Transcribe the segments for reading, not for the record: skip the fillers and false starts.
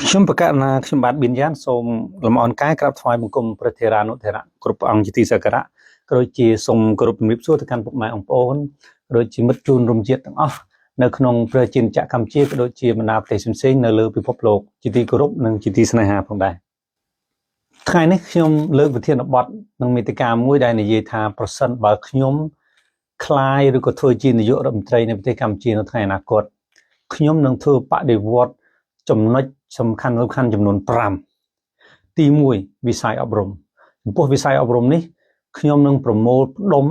ខ្ញុំប្រកាសណាខ្ញុំបាទប៊ីនយ៉ានសូមលំអរកាយក្រាបថ្វាយបង្គំព្រះធេរានុធេរៈគ្រប់អង្គជាទីសក្ការៈក៏ដូចជាសូមគោរពជំរាបសួរទៅកាន់ពុកម៉ែអង្គប្អូនក៏ដូចជាមិត្តជូនរំជាតិទាំងអស់នៅក្នុងព្រះជាម្ចាស់កម្ពុជាក៏ដូចជាបណ្ដាប្រទេសផ្សេងៗនៅលើពិភពលោកជាទីគោរពនិងជាទីស្នេហាផងដែរថ្ងៃនេះខ្ញុំលើកវិធានបទនិងមេតិកាមួយដែលនិយាយថាប្រសិនបើខ្ញុំខ្លាយឬក៏ធ្វើជានាយករដ្ឋមន្ត្រីនៃប្រទេសកម្ពុជានៅថ្ងៃអនាគតខ្ញុំនឹងធ្វើបដិវត្តចំណុចសំខាន់ចំនួន5ទី1វិស័យអប់រំចំពោះវិស័យអប់រំនេះខ្ញុំនឹងប្រមូលផ្ដុំ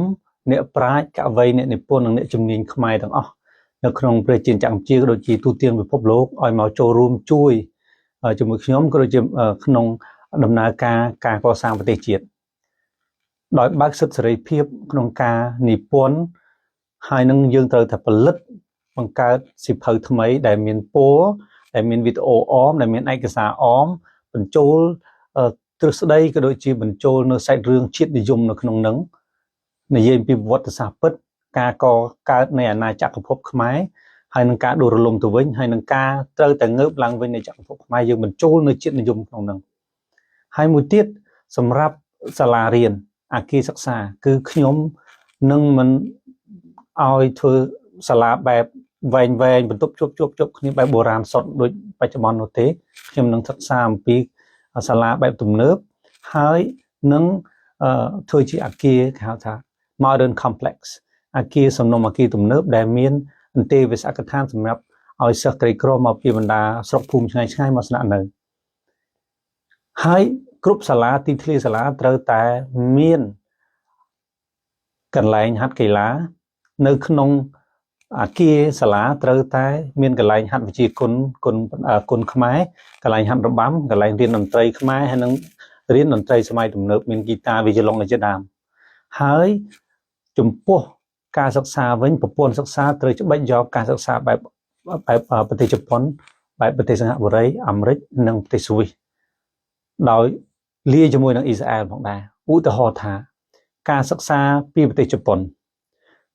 អ្នកប្រាជ្ញកវីអ្នកនិពន្ធនិងអ្នកជំនាញខ្មែរទាំងអស់នៅក្នុងប្រជាជាតិកម្ពុជាក៏ដូចជាទូទាំងពិភពលោកឲ្យមកចូលរួមជួយជាមួយខ្ញុំក៏ដូចជាក្នុងដំណើរការកសាងប្រទេសជាតិដោយបើកសិទ្ធិសេរីភាពក្នុងការនិពន្ធហើយនឹងយើងត្រូវតែផលិតបង្កើតសៀវភៅថ្មីដែលមានពណ៌ដែលមានវីដេអូអមដែលមានឯកសារអមបញ្ចូលទ្រឹស្ដីក៏ដូចជាបញ្ចូលនៅសាច់រឿងជាតិនិយមនៅក្នុងនឹងនិយាយពីប្រវត្តិសាស្ត្រពិតការកកើតនៃអាណាចក្រភពខ្មែរហើយនឹងការដួលរលំទៅវិញហើយនឹងការត្រូវតែងើបឡើងវិញនៃចក្រភពខ្មែរយើងបញ្ចូលនៅជាតិនិយមក្នុងនឹងហើយមួយទៀតសម្រាប់សាលារៀនអគារសិក្សាគឺខ្ញុំនឹងមិនឲ្យធ្វើសាលាបែបវែងបន្ទប់ជួបគ្នាបែបបុរាណសុទ្ធដូចបច្ចុប្បន្ននោះទេខ្ញុំនឹងសិក្សាអំពីសាលាបែបទំនើបហើយនឹងធ្វើជាអគារគេហៅថា modern complex អគារសំណុំអគារទំនើបដែលមានអន្តេវាសិកដ្ឋានសម្រាប់ឲ្យសិស្សក្រីក្រមកពីបណ្ដាស្រុកភូមិឆ្ងាយមកស្នាក់នៅហើយគ្រប់សាលាទីធ្លាសាលាត្រូវតែមានកន្លែងហាត់កីឡានៅក្នុងអគារសាលាត្រូវតែមានកន្លែងហាត់វិជ្ជាគុណខ្មែរកន្លែងហាត់របាំកន្លែងរៀនតន្ត្រីខ្មែរហើយនឹងរៀនតន្ត្រីសម័យទំនើបមានហ្គីតាវីយ៉ូឡុងជាដើមហើយចំពោះការសិក្សាវិញប្រព័ន្ធសិក្សាត្រូវច្បិចយកការសិក្សាបែបប្រទេសជប៉ុនបែបប្រទេសសិង្ហបុរីអាមេរិកនិងប្រទេសស្វីសដោយលាយជាមួយនឹងអ៊ីស្រាអែលផងដែរឧទាហរណ៍ថាការសិក្សាពីប្រទេសជប៉ុន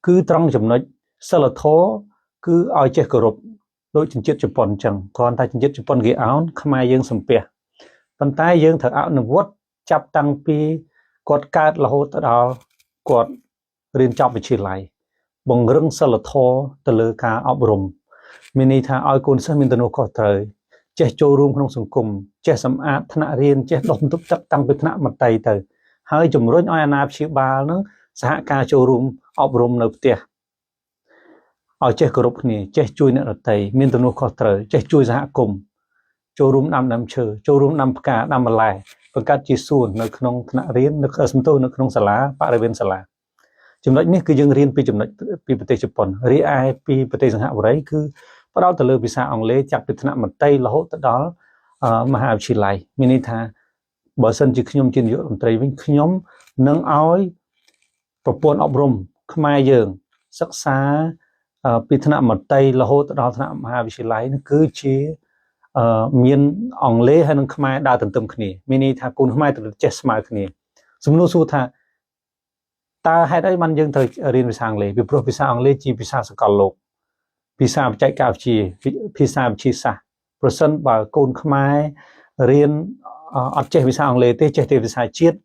គឺត្រង់ចំណុចសិលធម៌គឺឲ្យចេះគោរពដូចជនជាតិជប៉ុនអញ្ចឹងគ្រាន់តែជនជាតិជប៉ុនគេអោនខ្មែរយើងសំពះប៉ុន្តែយើងត្រូវអនុវត្តចាប់តាំងពីគាត់កើតរហូតដល់គាត់រៀនចប់វិទ្យាល័យបង្រឹងសិលធម៌ទៅលើការអប់រំមានន័យថាឲ្យកូនសិស្សមានទំនួលខុសត្រូវចេះចូលរួមក្នុងសង្គមចេះសម្អាតថ្នាក់រៀនចេះដុសបន្ទប់ទឹកតាំងពីថ្នាក់មត្តេយ្យទៅហើយជំរុញឲ្យអាណាព្យាបាលនឹងសហការចូលរួមអប់រំនៅផ្ទះឲ្យចេះគោរពគ្នាចេះជួយអ្នកដទៃមានទំនួលខុសត្រូវចេះជួយសហគមន៍ចូលរួមដាំដើមឈើចូលរួមដាំផ្កាដាំបន្លែបង្កើតជាសួននៅក្នុងថ្នាក់រៀននៅក្នុងសាលាបរិវេណសាលាចំណុចនេះគឺយើងរៀនពីចំណុចពីប្រទេសជប៉ុនរីឯពីប្រទេសសិង្ហបុរីគឺផ្ដោតទៅលើភាសាអង់គ្លេសចាប់ពីថ្នាក់មត្តេយ្យរហូតទៅដល់មហាវិទ្យាល័យមានន័យថាបើសិនជាខ្ញុំជានាយករដ្ឋមន្ត្រីវិញខ្ញុំនឹងឲ្យប្រព័ន្ធអប់រំខ្មែរយើងសិក្សាពីថ្នាក់មត្តេយ្យរហូតដល់ថ្នាក់មហាវិទ្យាល័យនោះគឺជាមានអង់គ្លេសហើយនិងខ្មែរដើរទន្ទឹមគ្នាមានន័យថាកូនខ្មែរត្រូវចេះស្មើគ្នាសំណួរសួរថាតើហេតុអីបានយើងត្រូវរៀនភាសាអង់គ្លេសពីព្រោះភាសាអង់គ្លេសជាភាសាសកលលោកភាសាបច្ចេកវិទ្យាភាសាវិទ្យាសាស្ត្រប្រសិនបើកូនខ្មែររៀនអត់ចេះភាសាអង់គ្លេសទេចេះតែភាសាជាតិ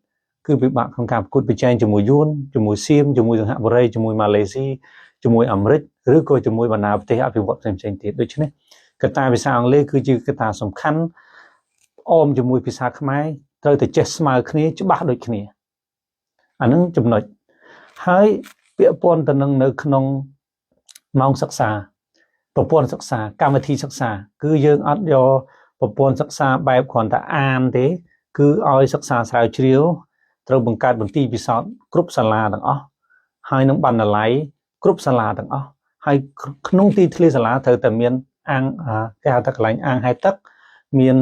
គឺពិបាកក្នុងការប្រកួតប្រជែងជាមួយយួនជាមួយសៀមជាមួយសិង្ហបុរីជាមួយម៉ាឡេស៊ីជាមួយអាមេរិកឬក៏ជាមួយបណ្ដាប្រទេសអភិវឌ្ឍផ្សេងៗទៀតដូច្នេះកត្តាភាសាអង់គ្លេសគឺជាកត្តាសំខាន់អមជាមួយភាសាខ្មែរត្រូវតែចេះស្មើគ្នាច្បាស់ដូចគ្នាអានឹងចំណុចហើយពាក់ព័ន្ធទៅនឹងនៅក្នុងម៉ោងសិក្សាប្រព័ន្ធសិក្សាកម្មវិធីសិក្សាគឺយើងអត់យកប្រព័ន្ធសិក្សាបែបគ្រាន់តែអានទេគឺឲ្យសិក្សាស្រាវជ្រាវត្រូវបង្កើតបន្ទីពិសោធន៍គ្រប់សាលាទាំងអស់ហើយនឹងបណ្ណាល័យគ្រប់សាលាទាំងអស់ហើយក្នុងទីធ្លាសាលាត្រូវតែមានអាងគេហៅថាកន្លែងអាងហែលទឹកមាន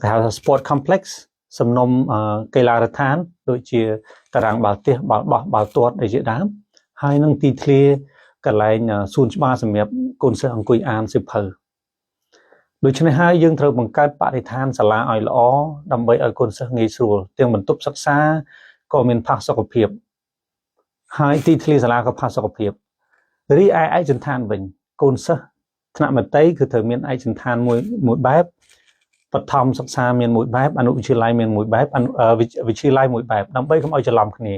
គេហៅថា sport complex សំណុំកីឡាដ្ឋានដូចជាតារាងបាល់ទះបាល់បោះបាល់ទាត់អីជាដើមហើយនឹងទីធ្លាកន្លែងសួនច្បារសម្រាប់កូនសិស្សអង្គុយអានសៀវភៅដូច្នេះហើយយើងត្រូវបង្កើតបរិស្ថានសាលាឲ្យល្អដើម្បីឲ្យកូនសិស្សងាយស្រួលទាំងបន្ទប់សិក្សាក៏មានផាសុកភាពហើយទីធ្លាសាលាក៏ផាសុកភាពរីឯឯកសណ្ឋានវិញកូនសិស្សថ្នាក់មត្តេយ្យគឺត្រូវមានឯកសណ្ឋានមួយបែប បឋមសិក្សាមានមួយបែបអនុវិទ្យាល័យមានមួយបែបវិទ្យាល័យមួយបែបដើម្បីកុំឲ្យច្រឡំគ្នា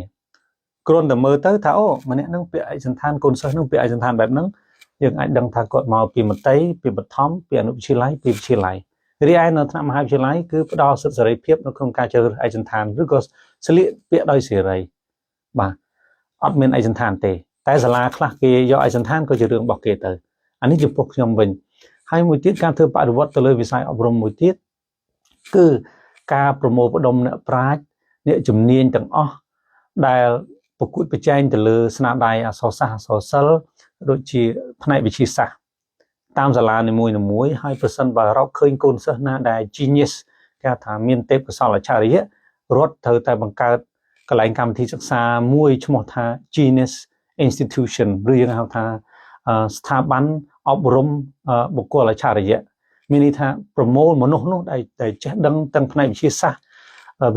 គ្រាន់តែមើលទៅថាអូម្នាក់នឹងពាក្យឯកសន្តានកូនសិស្សនឹងពាក្យឯកសន្តានបែបហ្នឹងយើងអាចដឹងថាគាត់មកពីមត្តេយ្យពីបឋមពីអនុវិទ្យាល័យពីវិទ្យាល័យរីឯនៅថ្នាក់មហាវិទ្យាល័យគឺផ្ដល់សិទ្ធិសេរីភាពនៅក្នុងការជ្រើសរើសឯកសន្តានឬក៏ស្លៀកពាក់ដោយសេរីបាទអត់មានឯកសន្តានទេតែសាលាខ្លះគេយកឯកសន្តានក៏ជារឿងរបស់គេទៅអានេះចំពោះខ្ញុំវិញហើយមួយទៀតការធ្វើបដិវត្តទៅលើវិស័យអប់រំមួយទៀតគឺការប្រមូលផ្ដុំអ្នកប្រាជ្ញអ្នកជំនាញទាំងអស់ដែលប្រកួតប្រជែងទៅលើស្នាដៃអក្សរសាស្ត្រអក្សរសិល្ប៍ដូចជាផ្នែកវិទ្យាសាស្ត្រតាមសាលានីមួយៗហើយប្រសិនបើរកឃើញកូនសិស្សណាដែល genius គេថាមានទេពកោសល្យអច្ឆរិយៈរដ្ឋត្រូវតែបង្កើតកន្លែងកម្មវិធីសិក្សាមួយឈ្មោះថា Genius Institution ឬយើងហៅថាស្ថាប័នអប់រំបុគ្គលអច្ឆរិយៈមានន័យថាប្រមូលមនុស្សនោះដែលចេះដឹងទាំងផ្នែកវិទ្យាសាស្ត្រ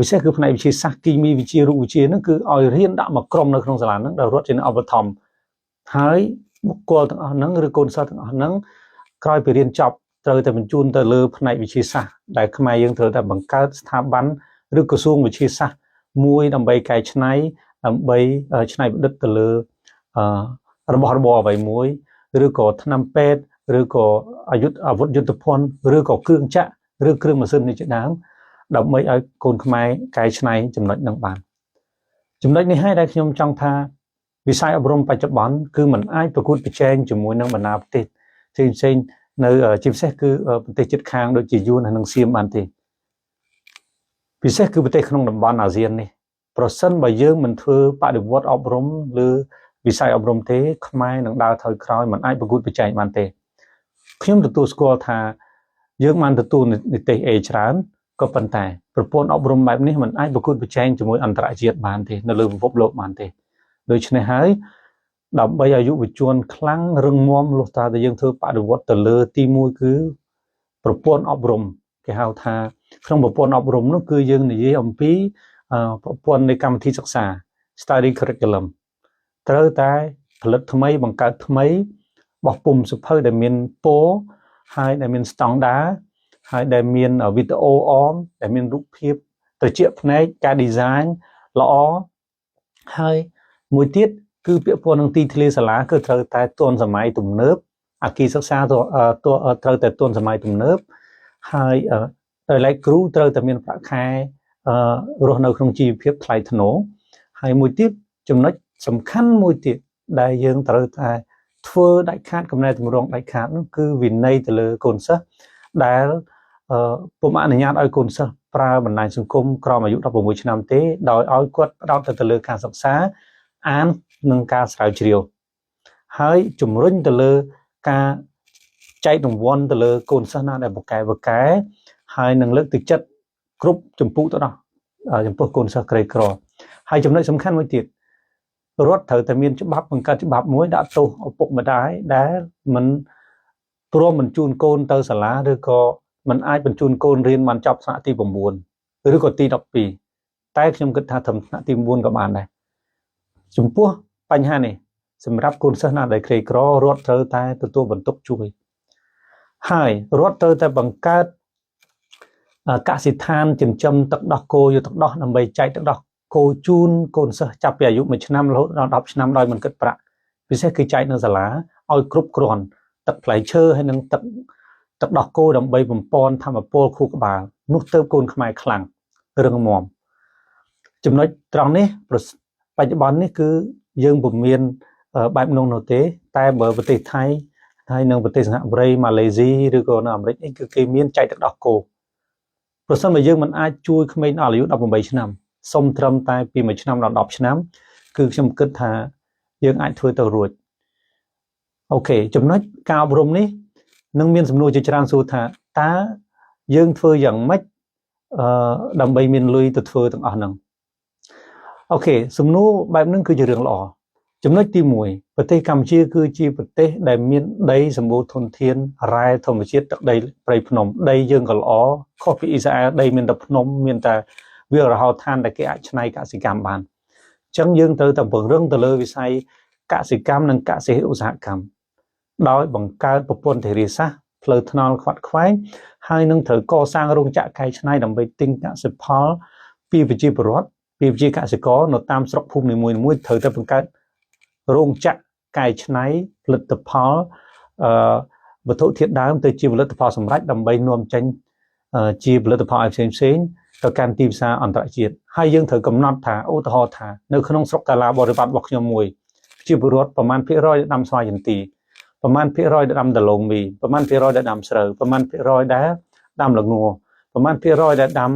ពិសេសគឺផ្នែកវិទ្យាសាស្ត្រគីមីវិទ្យារូបវិទ្យាហ្នឹងគឺឲ្យរៀនដាក់មកក្រុមនៅក្នុងសាលាហ្នឹងដែលរដ្ឋជាឧបត្ថម្ភហើយបុគ្គលទាំងអស់ហ្នឹងឬកូនសិស្សទាំងអស់ហ្នឹងក្រោយពីរៀនចប់ត្រូវតែបញ្ជូនទៅលើផ្នែកវិទ្យាសាស្ត្រដែលខ្មែរយើងត្រូវតែបង្កើតស្ថាប័នឬក្រសួងវិទ្យាសាស្ត្រមួយដើម្បីកែច្នៃដើម្បីច្នៃប្រឌិតទៅលើរបស់របរអ្វីមួយឬក៏ថ្នាំពេទ្យឬក៏អាវុធយុទ្ធភ័ណ្ឌឬក៏គ្រឿងចក្រឬគ្រឿងម៉ាស៊ីននេះជាដើមដើម្បីឲ្យកូនខ្មែរកែច្នៃចំណុចនឹងបានចំណុចនេះហើយដែលខ្ញុំចង់ថាវិស័យអប់រំបច្ចុប្បន្នគឺมันអាចប្រកួតប្រជែងជាមួយនឹងបណ្ដាប្រទេសផ្សេងៗនៅជាពិសេសគឺប្រទេសជិតខាងដូចជាយួនហើយនិងសៀមបានទេពិសេសគឺប្រទេសក្នុងតំបន់អាស៊ាននេះប្រសិនបើយើងមិនធ្វើបដិវត្តអប់រំឬវិស័យអប់រំទេខ្មែរនឹងដើរថយក្រោយមិនអាចប្រកួតប្រជែងបានទេខ្ញុំទទួលស្គាល់ថាយើងបានទទួលនិទេសអេច្រើនក៏ប៉ុន្តែប្រព័ន្ធអប់រំបែបនេះមិនអាចប្រកួតប្រជែងជាមួយអន្តរជាតិបានទេនៅលើពិភពលោកបានទេដូច្នេះហើយដើម្បីឲ្យយុវជនខ្លាំងរឹងមាំលុះត្រាតែយើងធ្វើបដិវត្តទៅលើទី1គឺប្រព័ន្ធអប់រំគេហៅថាក្នុងប្រព័ន្ធអប់រំនោះគឺយើងនិយាយអំពីប្រព័ន្ធនៃកម្មវិធីសិក្សា study curriculum ត្រូវតែផលិតថ្មីបង្កើតថ្មីបោះពុម្ពសភៅដែលមានពណ៌ហើយដែលមានស្តង់ដារហើយដែលមានវីដេអូអមដែលមានរូបភាពត្រជាក់ភ្នែកការ design ល្អហើយមួយទៀតគឺពាក់ព័ន្ធនឹងទីធ្លាសាលាគឺត្រូវតែទាន់សម័យទំនើបអគារសិក្សាត្រូវតែទាន់សម័យទំនើបហើយដោយឡែកគ្រូត្រូវតែមានប្រាក់ខែរស់នៅក្នុងជីវភាពថ្លៃថ្នូរហើយមួយទៀតចំណុចសំខាន់មួយទៀតដែលយើងត្រូវតែធ្វើដាច់ខាតកំណែទម្រង់ដាច់ខាតនោះគឺវិន័យទៅលើកូនសិស្សដែលពុំអនុញ្ញាតឲ្យកូនសិស្សប្រើបណ្ដាញសង្គមក្រោមអាយុ16ឆ្នាំទេដោយឲ្យគាត់ផ្ដោតទៅលើការសិក្សាអាននិងការស្រាវជ្រាវហើយជំរុញទៅលើការចែករង្វាន់ទៅលើកូនសិស្សណាដែលបកកែហើយនឹងលើកទឹកចិត្តគ្រប់ចម្ពោះទៅដល់ចំពោះកូនសិស្សក្រីក្រហើយចំណុចសំខាន់មួយទៀតរដ្ឋត្រូវតែមានច្បាប់បង្កើតច្បាប់មួយដាក់ទោសឪពុកម្ដាយដែលមិនព្រមបញ្ជូនកូនទៅសាលាឬក៏មិនអាចបញ្ជូនកូនរៀនបានចប់ថ្នាក់ទី9ឬក៏ទី12តែខ្ញុំគិតថាត្រឹមថ្នាក់ទី9ក៏បានដែរចំពោះបញ្ហានេះសម្រាប់កូនសិស្សណាដែលក្រីក្ររដ្ឋត្រូវតែទទួលបន្ទុកជួយហើយរដ្ឋត្រូវតែបង្កើតកសិដ្ឋានចិញ្ចឹមទឹកដោះគោយកទឹកដោះដើម្បីចែកទឹកដោះគោជូនកូនសិស្សចាប់ពីអាយុ1ឆ្នាំរហូតដល់10ឆ្នាំដោយមិនគិតប្រាក់ពិសេសគឺចែកនៅសាលាឲ្យគ្រប់គ្រាន់ទឹកផ្លែឈើហើយនិងទឹកដោះគោដើម្បីបំពន់ធម្មពលខួរក្បាលនោះទៅកូនខ្មែរខ្លាំងរឹងមាំចំណុចត្រង់នេះបច្ចុប្បន្ននេះគឺយើងពុំមានបែបនោះទេតែបើប្រទេសថៃហើយនិងប្រទេសសិង្ហបុរីម៉ាឡេស៊ីឬក៏នៅអាមេរិកនេះគឺគេមានចែកទឹកដោះគោប្រសិនបើយើងមិនអាចជួយក្មេងដល់អាយុ18ឆ្នាំសុំត្រឹមតែពី1ឆ្នាំដល់10ឆ្នាំគឺខ្ញុំគិតថាយើងអាចធ្វើទៅរួចអូខេចំណុចការអប់រំនេះនឹងមានសំណួរជាច្រើនសួរថាតើយើងធ្វើយ៉ាងម៉េចដើម្បីមានលុយទៅធ្វើទាំងអស់ហ្នឹងអូខេសំណួរបែបហ្នឹងគឺជារឿងល្អចំណុចទី1ប្រទេសកម្ពុជាគឺជាប្រទេសដែលមានដីសម្បូរធនធានរ៉ែធម្មជាតិទឹកដីព្រៃភ្នំដីយើងក៏ល្អខុសពីអ៊ីស្រាអែលដីមានតែភ្នំមានតែវាលរហោឋានដែលគេអាចច្នៃកសិកម្មបានអញ្ចឹងយើងត្រូវតែពង្រឹងទៅលើវិស័យកសិកម្មនិងកសិឧស្សាហកម្មដោយបង្កើតប្រព័ន្ធធារាសាស្ត្រ ផ្លូវថ្នល់ខ្វាត់ខ្វែងហើយនឹងត្រូវកសាងរោងចក្រកែច្នៃដើម្បីទិញកសិផលពីប្រជាពលរដ្ឋពីប្រជាកសិករនៅតាមស្រុកភូមិនីមួយៗត្រូវតែបង្កើតរោងចក្រកែច្នៃផលិតផលវត្ថុធាតុដើមទៅជាផលិតផលសម្រាប់ដើម្បីនាំចេញជាផលិតផលឲ្យផ្សេងៗទៅកាន់ទីផ្សារអន្តរជាតិហើយយើងត្រូវកំណត់ថាឧទាហរណ៍ថានៅក្នុងស្រុកកាឡាបរិបត្តិរបស់ខ្ញុំមួយជាពលរដ្ឋប្រមាណភាគរយដែលដាំស្វាយចន្ទីប្រមាណភាគរយដែលដាំដលងមីប្រមាណភាគរយដែលដាំស្រូវប្រមាណភាគរយដែលដាំល្ងប្រមាណភាគរយដែលដាំ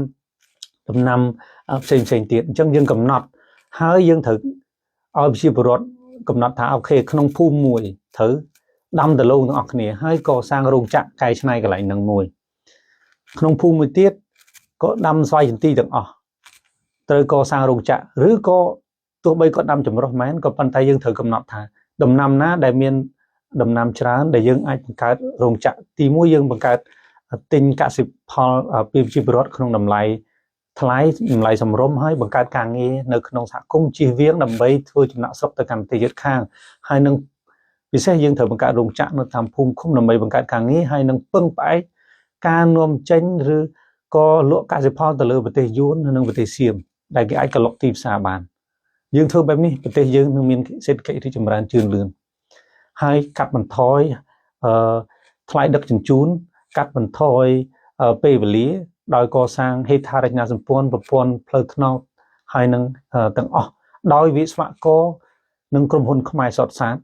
ដំណាំផ្សេងទៀតអញ្ចឹងយើងកំណត់ហើយយើងត្រូវឲ្យប្រជាពលរដ្ឋកំណត់ថាអូខេក្នុងភូមិមួយត្រូវដាំដលងទាំងអស់គ្នាហើយកសាងរោងចក្រកែច្នៃកន្លែងហ្នឹងមួយក្នុងភូមិមួយទៀតក៏ដាំស្វាយចន្ទីទាំងអស់ត្រូវកសាងរោងចក្រឬក៏ទោះបីគាត់ដាំចម្រុះមែនក៏ប៉ុន្តែយើងត្រូវកំណត់ថាដំណាំណាដែលមានដំណាំច្រើនដែលយើងអាចបង្កើតរោងចក្រទីមួយយើងបង្កើតទិញកសិផលពីប្រជាពលរដ្ឋក្នុងតម្លៃថ្លៃតម្លៃសមរម្យហើយបង្កើតការងារនៅក្នុងសហគមន៍ជៀសវាងដើម្បីធ្វើចំណាក់ស្រុកទៅកាន់ប្រទេសជិតខាងហើយនឹងពិសេសយើងត្រូវបង្កើតរោងចក្រនៅតាមភូមិឃុំដើម្បីបង្កើតការងារហើយនឹងពឹងផ្អែកការនាំចេញឬក៏លក់កសិផលទៅលើប្រទេសយួននិងប្រទេសសៀមដែលគេអាចកលុកទីផ្សារបានយើងធ្វើបែបនេះប្រទេសយើងនឹងមានសេដ្ឋកិច្ចរីកចម្រើនជឿនលឿនហើយកាត់បន្ថយថ្លៃដឹកជញ្ជូនកាត់បន្ថយពេលវេលាដោយកសាងហេដ្ឋារចនាសម្ព័ន្ធប្រព័ន្ធផ្លូវថ្នល់ហើយនឹងទាំងអស់ដោយវិស្វករនិងក្រុមហ៊ុនខ្មែរសុទ្ធសាធ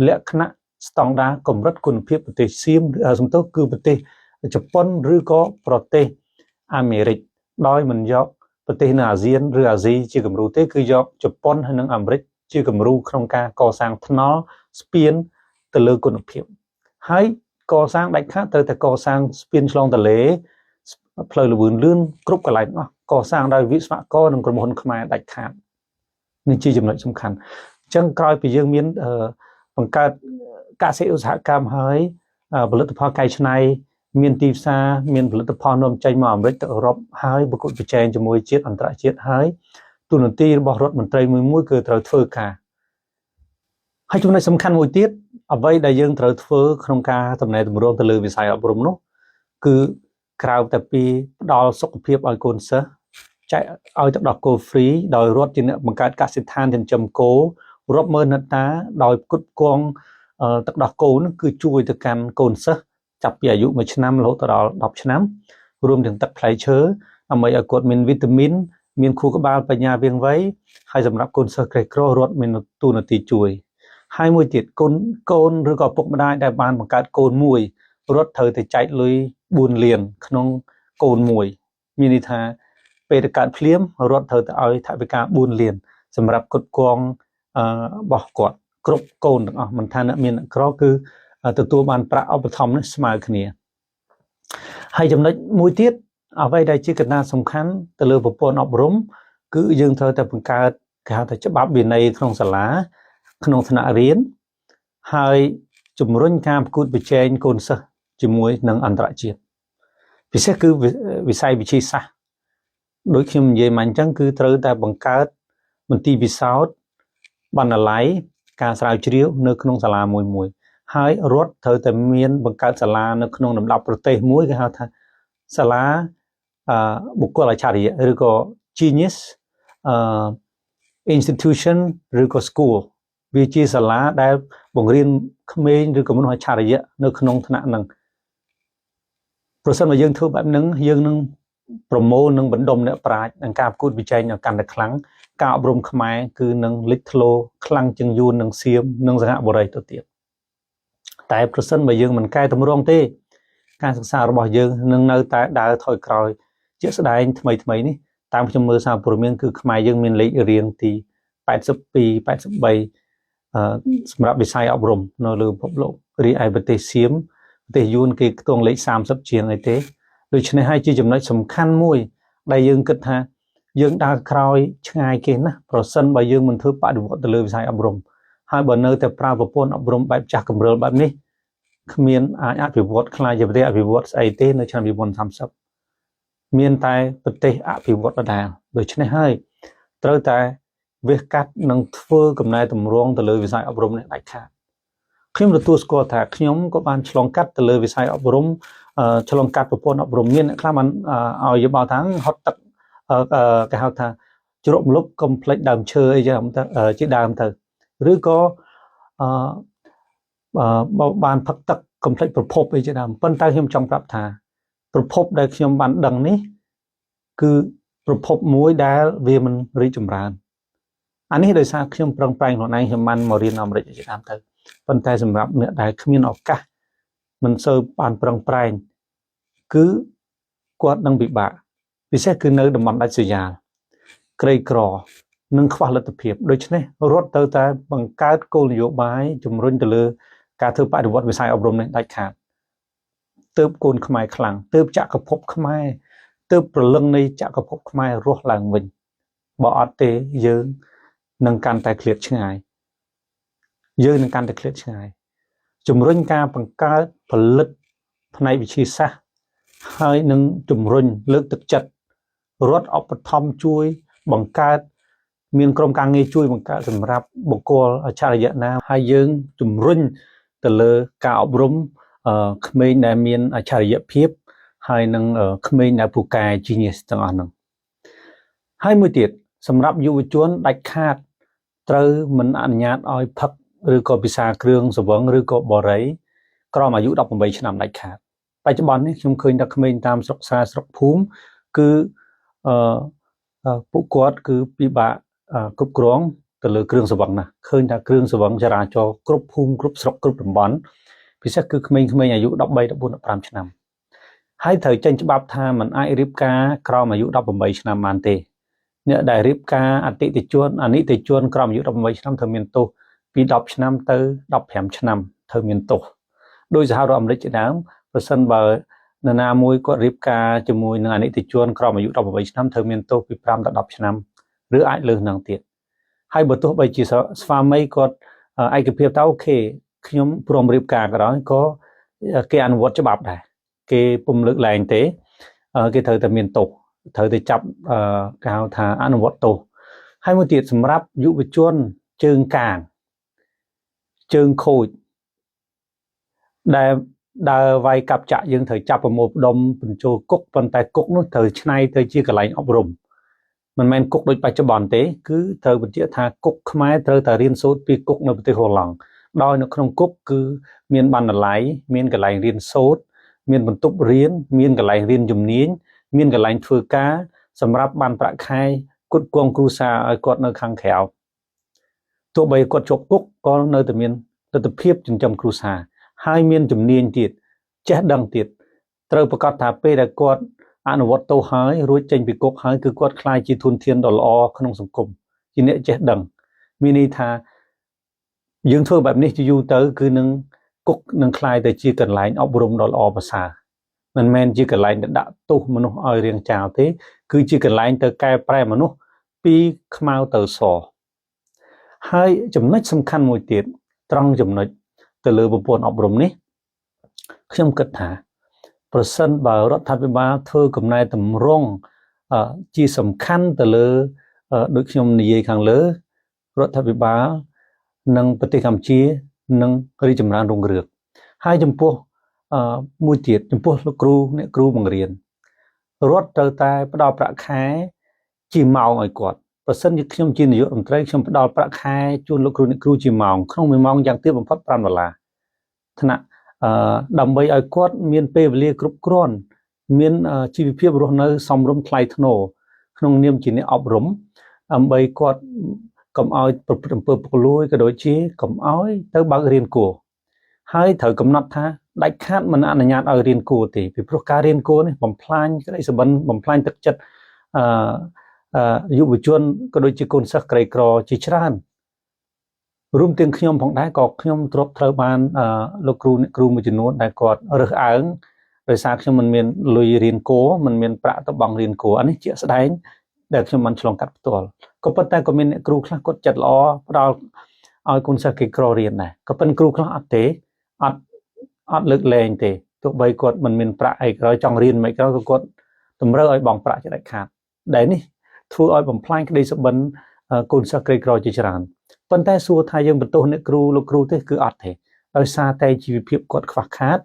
លក្ខណៈស្តង់ដារកម្រិតគុណភាពប្រទេសសៀមសំទោសគឺប្រទេសជប៉ុនឬក៏ប្រទេសអាមេរិកដោយមិនយកប្រទេសនៅអាស៊ានឬអាស៊ីជាគំរូទេគឺយកជប៉ុនហើយនិងអាមេរិកជាគំរូក្នុងការកសាងថ្នល់ស្ពានទៅលើគុណភាពហើយកសាងដាច់ខាតត្រូវតែកសាងស្ពានឆ្លងទន្លេផ្លូវល្បឿនលឿនគ្រប់កន្លែងអស់កសាងដោយវិស្វករនិងក្រុមហ៊ុនខ្មែរដាច់ខាតនេះជាចំណុចសំខាន់អញ្ចឹងក្រោយពីយើងមានបង្កើតកសិឧស្សាហកម្មហើយផលិតផលកែច្នៃមានទីផ្សារមានផលិតផលនាំចេញមកអាមេរិកទៅអឺរ៉ុបហើយប្រកួតប្រជែងជាមួយជាតិអន្តរជាតិហើយទូនាទីរបស់រដ្ឋមន្ត្រីមួយគឺត្រូវធ្វើការហើយចំណុចសំខាន់មួយទៀតអ្វីដែលយើងត្រូវធ្វើក្នុងការតំណែងតម្រង់ទៅលើវិស័យអប់រំនោះគឺក្រៅតែពីផ្ដល់សុខភាពឲ្យកូនសិស្សចែកឲ្យទឹកដោះគោ free ដោយរដ្ឋជាអ្នកបង្កើតកសិដ្ឋានចិញ្ចឹមគោរាប់ម៉ឺនហិកតាដោយផ្គត់ផ្គង់ទឹកដោះគោនោះគឺជួយទៅកាន់កូនសិស្សចាប់ពីអាយុ1ឆ្នាំរហូតដល់10ឆ្នាំរួមទាំងទឹកផ្លែឈើដើម្បីឲ្យគាត់មានវីតាមីនមានខួរក្បាលបញ្ញាវាងវៃហើយសម្រាប់កូនសិស្សក្រីក្ររដ្ឋមានទូនាទីជួយហើយមួយទៀតកូនឬក៏ពុកម្ដាយដែលបានបង្កើតកូនមួយរដ្ឋត្រូវតែចែកលុយ4លានក្នុងកូនមួយមានន័យថាពេលទៅកើតភ្លាមរដ្ឋត្រូវតែឲ្យថវិកា4លានសម្រាប់គ្រប់គ្រងរបស់គាត់គ្រប់កូនទាំងអស់មិនថាអ្នកមានអ្នកក្រគឺទទួលបានប្រាក់ឧបត្ថម្ភនេះស្មើគ្នាហើយចំណុចមួយទៀតអ្វីដែលជាកត្តាសំខាន់ទៅលើប្រព័ន្ធអប់រំគឺយើងត្រូវតែបង្កើតគេហៅថាច្បាប់វិន័យក្នុងសាលាក្នុងថ្នាក់រៀនហើយជំរុញការប្រកួតប្រជែងកូនសិស្សជាមួយនឹងអន្តរជាតិពិសេសគឺវិស័យវិទ្យាសាស្ត្រដូចខ្ញុំនិយាយមកអញ្ចឹងគឺត្រូវតែបង្កើតមន្ទីរពិសោធន៍បណ្ណាល័យការស្រាវជ្រាវនៅក្នុងសាលាមួយហើយរដ្ឋត្រូវតែមានបង្កើតសាលានៅក្នុងលំដាប់ប្រទេសមួយគេហៅថាសាលាបុគ្គលអច្ឆរិយៈឬក៏ genius institution ឬក៏ school វាជាសាលាដែលបង្រៀនក្មេងឬក៏មនុស្សអច្ឆរិយៈនៅក្នុងថ្នាក់ហ្នឹងប្រសិនបើយើងធ្វើបែបហ្នឹងយើងនឹងប្រមូលនិងបណ្ដុំអ្នកប្រាជ្ញនិងការប្រកួតប្រជែងឲ្យកាន់តែខ្លាំងការអប់រំខ្មែរគឺនឹងលេចធ្លោខ្លាំងជាងយួននិងសៀមនិងសហបុរីទៅទៀតតែប្រសិនបើយើងមិនកែតម្រង់ទេការសិក្សារបស់យើងនឹងនៅតែដើរថយក្រោយជាក់ស្ដែងថ្មីនេះតាមខ្ញុំមើលសារព័ត៌មានគឺខ្មែរយើងមានលេខរៀងទី82 83សម្រាប់វិស័យអប់រំនៅលើពិភពលោករីឯប្រទេសសៀមប្រទេសយួនគេខ្ទង់លេខ30ជាងអីទេដូច្នេះហើយជាចំណុចសំខាន់មួយដែលយើងគិតថាយើងដើរក្រោយឆ្ងាយគេណាប្រសិនបើយើងមិនធ្វើបដិវត្តទៅលើវិស័យអប់រំហើយបើនៅតែប្រើប្រព័ន្ធអប់រំបែបចាស់កម្រិលបែបនេះគ្មានអាចអភិវឌ្ឍខ្លាយជាប្រទេសអភិវឌ្ឍស្អីទេនៅឆ្នាំ2030មានតែប្រទេសអភិវឌ្ឍដដែលដូច្នេះហើយត្រូវតែវេះកាត់និងធ្វើកំណែតម្រង់ទៅលើវិស័យអប់រំនេះដាច់ខាត ខ្ញុំទទួលស្គាល់ថាខ្ញុំក៏បានឆ្លងកាត់ទៅលើវិស័យអប់រំឆ្លងកាត់ប្រព័ន្ធអប់រំមានអ្នកខ្លះបានឲ្យយោបល់ថាហត់ទឹកគេហៅថាជ្រក់ម្លប់កុំភ្លេចដើមឈើអីចឹងទៅជាដើមទៅឬក៏បានផឹកទឹកកុំភ្លេចប្រភពអីជាដើមប៉ុន្តែខ្ញុំចង់ប្រាប់ថាប្រភពដែលខ្ញុំបានដឹងនេះគឺប្រភពមួយដែលវាមិនរីកចម្រើនអានេះដោយសារខ្ញុំប្រឹងប្រែងខ្លួនឯងខ្ញុំបានមករៀនអាមេរិកជាដើមទៅប៉ុន្តែសម្រាប់អ្នកដែលគ្មានឱកាសមិនសូវបានប្រឹងប្រែងគឺគាត់នឹងពិបាកពិសេសគឺនៅតំបន់ដាច់ស្រយាលក្រីក្រនិងខ្វះលទ្ធភាពដូច្នេះរដ្ឋទៅតែបង្កើតគោលនយោបាយជំរុញទៅលើការធ្វើបដិវត្តវិស័យអប់រំនេះដាច់ខាតទើបកូនខ្មែរខ្លាំងទើបចក្រភពខ្មែរទើបប្រលឹងនៃចក្រភពខ្មែររស់ឡើងវិញបើអត់ទេយើងនឹងកាន់តែឃ្លាតឆ្ងាយជំរុញការបង្កើតផលិតផ្នែកវិទ្យាសាស្ត្រហើយនឹងជំរុញលើកទឹកចិត្តរដ្ឋឧបត្ថម្ភជួយបង្កើតមានក្រុមការងារជួយបង្កើតសម្រាប់បុគ្គលអច្ឆរិយៈណាហើយយើងជំរុញទៅលើការអប់រំក្មេងដែលមានអច្ឆរិយភាពហើយនឹងក្មេងដែលពូកែ genius ទាំងអស់ហ្នឹងហើយមួយទៀតសម្រាប់យុវជនដាច់ខាតត្រូវមិនអនុញ្ញាតឲ្យផឹកឬក៏ពិសាគ្រឿងស្រវឹងឬក៏បរិយក្រោមអាយុ18ឆ្នាំដាច់ខាតបច្ចុប្បន្ននេះខ្ញុំឃើញតែក្មេងតាមស្រុកសាស្រុកភូមិគឺពួកគាត់គឺពិបាកគ្រប់គ្រងទៅលើគ្រឿងស្រវឹងណាឃើញថាគ្រឿងស្រវឹងចរាចរណ៍គ្រប់ភូមិគ្រប់ស្រុកគ្រប់តំបន់ពិសេសគឺក្មេងៗអាយុ13 14 15ឆ្នាំហើយត្រូវចេញច្បាប់ថាมันអាចរៀបការក្រោមអាយុ18ឆ្នាំបានទេអ្នកដែលរៀបការអនិច្ចជនក្រោមអាយុ18ឆ្នាំត្រូវមានទោសពី10ឆ្នាំទៅ15ឆ្នាំត្រូវមានទោសដោយសហរដ្ឋអាមេរិកជាដើមប្រសិនបើនរណាមួយគាត់រៀបការជាមួយនឹងអនិច្ចជនក្រោមអាយុ18ឆ្នាំត្រូវមានទោសពី5ដល់10ឆ្នាំឬអាចលើសនឹងទៀតហើយបើទោះបីជាស្វាមីគាត់ឯកភាពទៅអូខេខ្ញុំព្រមរៀបការក៏ដោយក៏គេអនុវត្តច្បាប់ដែរគេពុំលើកលែងទេគេត្រូវតែមានទោសត្រូវតែចាប់គេហៅថាអនុវត្តទោសហើយមួយទៀតសម្រាប់យុវជនជើងកាងជើងខូចដែលដើរវាយកាប់ចាក់យើងត្រូវចាប់ប្រមូលផ្ដុំបញ្ចូលគុកប៉ុន្តែគុកនោះត្រូវឆ្នៃទៅជាកន្លែងអប់រំមិនមែនគុកដូចបច្ចុប្បន្នទេគឺត្រូវបញ្ជាក់ថាគុកខ្មែរត្រូវតែរៀនសូត្រពីគុកនៅប្រទេសហូឡង់ដោយនៅក្នុងគុកគឺមានបណ្ណាល័យមានកន្លែងរៀនសូត្រមានបន្ទប់រៀនមានកន្លែងរៀនជំនាញមានកន្លែងធ្វើការសម្រាប់បានប្រាក់ខែគុតគងគ្រួសារឲ្យគាត់នៅខាងក្រៅទោះបីគាត់ជាប់គុកក៏នៅតែមានលទ្ធភាពចិញ្ចឹមគ្រួសារហើយមានជំនាញទៀតចេះដឹងទៀតត្រូវប្រកាសថាពេលដែលគាត់អនុវត្តទោសហើយរួចចេញពីគុកហើយគឺគាត់ក្លាយជាធនធានដ៏ល្អក្នុងសង្គមជាអ្នកចេះដឹងមានន័យថាយើងធ្វើបែបនេះជាយូរទៅគឺនឹងគុកនឹងក្លាយទៅជាកន្លែងអប់រំដ៏ល្អប្រសើរមិនមែនជាកន្លែងដាក់ទោសមនុស្សឲ្យរៀងចាលទេគឺជាកន្លែងទៅកែប្រែមនុស្សពីខ្មៅទៅសហើយចំណុចសំខាន់មួយទៀតត្រង់ចំណុចទៅលើប្រព័ន្ធអប់រំនេះខ្ញុំគិតថាប្រសិនបើរដ្ឋាភិបាលធ្វើកំណែតម្រង់ជាសំខាន់ទៅលើដូចខ្ញុំនិយាយខាងលើរដ្ឋាភិបាលនិងប្រទេសកម្ពុជានឹងរីកចម្រើនរុងរឿងហើយចំពោះមួយទៀតចំពោះលោកគ្រូអ្នកគ្រូបង្រៀនរដ្ឋត្រូវតែផ្ដល់ប្រាក់ខែជាម៉ោងឲ្យគាត់ប្រសិនជាខ្ញុំជានាយករដ្ឋមន្ត្រីខ្ញុំផ្ដល់ប្រាក់ខែជូនលោកគ្រូអ្នកគ្រូជាម៉ោងក្នុងមួយម៉ោងយ៉ាងទាបបំផុត$5ថ្នាក់ដើម្បីឲ្យគាត់មានពេលវេលាគ្រប់គ្រាន់មានជីវភាពរស់នៅសមរម្យថ្លៃថ្នូរក្នុងនាមជាអ្នកអប់រំដើម្បីគាត់កុំឲ្យប្រព្រឹត្តអំពើពុករលួយក៏ដូចជាកុំឲ្យទៅបើករៀនគួរហើយត្រូវកំណត់ថាដាច់ខាតមិនអនុញ្ញាតឲ្យរៀនគួរទេពីព្រោះការរៀនគួរនេះបំផ្លាញក្តីសុបិនបំផ្លាញទឹកចិត្តយុវជនក៏ដូចជាកូនសិស្សក្រីក្រជាច្រើនរួមទាំងខ្ញុំផងដែរក៏ខ្ញុំទ្របត្រូវបានលោកគ្រូអ្នកគ្រូមួយចំនួនដែលគាត់រើសអើងដោយសារខ្ញុំមិនមានលុយរៀនគួរមិនមានប្រាក់ទៅបង់រៀនគួរអានេះជាក់ស្ដែងដែលខ្ញុំបានឆ្លងកាត់ផ្ទាល់ក៏ប៉ុន្តែក៏មានអ្នកគ្រូខ្លះគាត់ចិត្តល្អផ្ដល់ឲ្យកូនសិស្សគេក្ររៀនដែរក៏ប៉ុន្តែគ្រូខ្លះអត់ទេអត់លើកលែងទេទោះបីគាត់មិនមានប្រាក់អីក្រោយចង់រៀនមិនក្រោយក៏គាត់តម្រូវឲ្យបង់ប្រាក់ជាដាច់ខាតដែលនេះធ្វើឲ្យបំផ្លាញក្តីសុបិនកូនសិស្សក្រីក្រជាច្រើនប៉ុន្តែសួរថាយើងបន្ទោសអ្នកគ្រូលោកគ្រូទេគឺអត់ទេ ដោយសារតែជីវភាពគាត់ខ្វះខាត